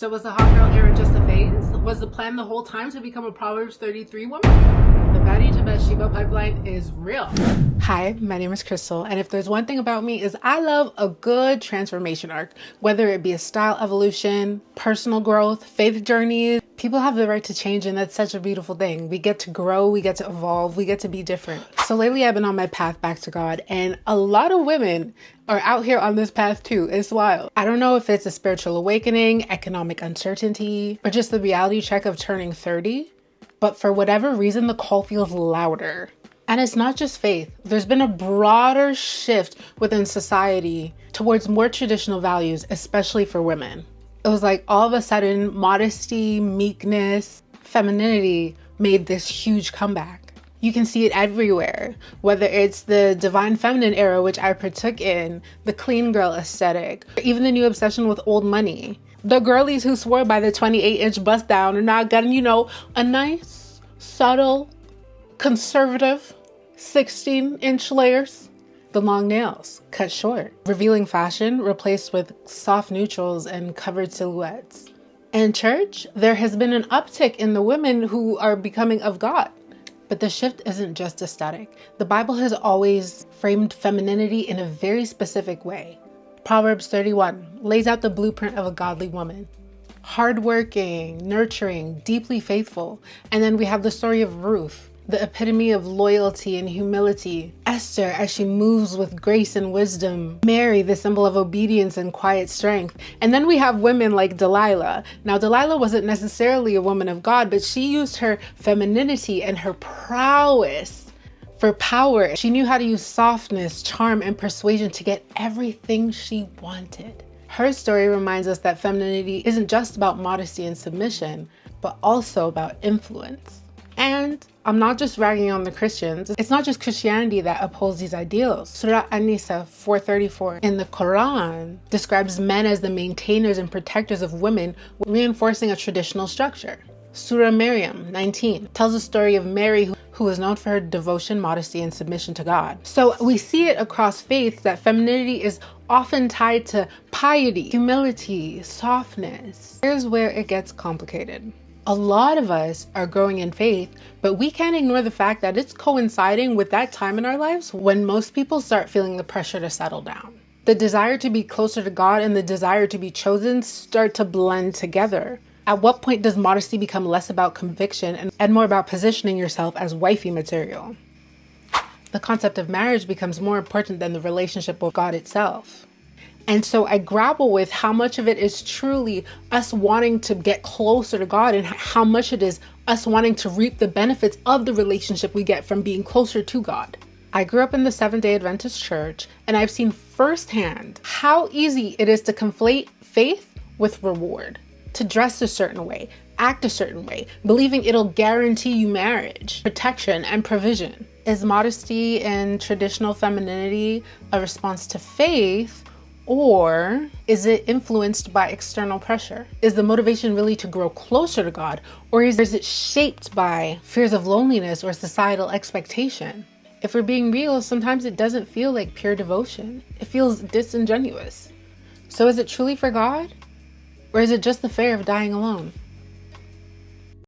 So was the hot girl era just a phase? Was the plan the whole time to become a Proverbs 33 woman? The Baddie to Bathsheba pipeline is real. Hi, my name is Crystal, and if there's one thing about me is I love a good transformation arc, whether it be a style evolution, personal growth, faith journeys. People have the right to change, and that's such a beautiful thing. We get to grow, we get to evolve, we get to be different. So lately I've been on my path back to God, and a lot of women are out here on this path too. It's wild. I don't know if it's a spiritual awakening, economic uncertainty, or just the reality check of turning 30, but for whatever reason, the call feels louder. And it's not just faith. There's been a broader shift within society towards more traditional values, especially for women. It was like all of a sudden, modesty, meekness, femininity made this huge comeback. You can see it everywhere, whether it's the divine feminine era, which I partook in, the clean girl aesthetic, or even the new obsession with old money. The girlies who swore by the 28-inch bust down are now getting, a nice, subtle, conservative 16-inch layers. The long nails cut short, revealing fashion replaced with soft neutrals and covered silhouettes. In church, there has been an uptick in the women who are becoming of God. But the shift isn't just aesthetic. The Bible has always framed femininity in a very specific way. Proverbs 31 lays out the blueprint of a godly woman. Hardworking, nurturing, deeply faithful. And then we have the story of Ruth, the epitome of loyalty and humility. Esther, as she moves with grace and wisdom. Mary, the symbol of obedience and quiet strength. And then we have women like Delilah. Now, Delilah wasn't necessarily a woman of God, but she used her femininity and her prowess for power. She knew how to use softness, charm, and persuasion to get everything she wanted. Her story reminds us that femininity isn't just about modesty and submission, but also about influence. And I'm not just ragging on the Christians. It's not just Christianity that upholds these ideals. Surah An-Nisa 4:34 in the Quran describes men as the maintainers and protectors of women, reinforcing a traditional structure. Surah Maryam 19 tells the story of Mary, who was known for her devotion, modesty, and submission to God. So we see it across faiths that femininity is often tied to piety, humility, softness. Here's where it gets complicated. A lot of us are growing in faith, but we can't ignore the fact that it's coinciding with that time in our lives when most people start feeling the pressure to settle down. The desire to be closer to God and the desire to be chosen start to blend together. At what point does modesty become less about conviction and more about positioning yourself as wifey material? The concept of marriage becomes more important than the relationship with God itself. And so I grapple with how much of it is truly us wanting to get closer to God and how much it is us wanting to reap the benefits of the relationship we get from being closer to God. I grew up in the Seventh-day Adventist church, and I've seen firsthand how easy it is to conflate faith with reward, to dress a certain way, act a certain way, believing it'll guarantee you marriage, protection, and provision. Is modesty and traditional femininity a response to faith? Or is it influenced by external pressure? Is the motivation really to grow closer to God? Or is it shaped by fears of loneliness or societal expectation? If we're being real, sometimes it doesn't feel like pure devotion. It feels disingenuous. So is it truly for God? Or is it just the fear of dying alone?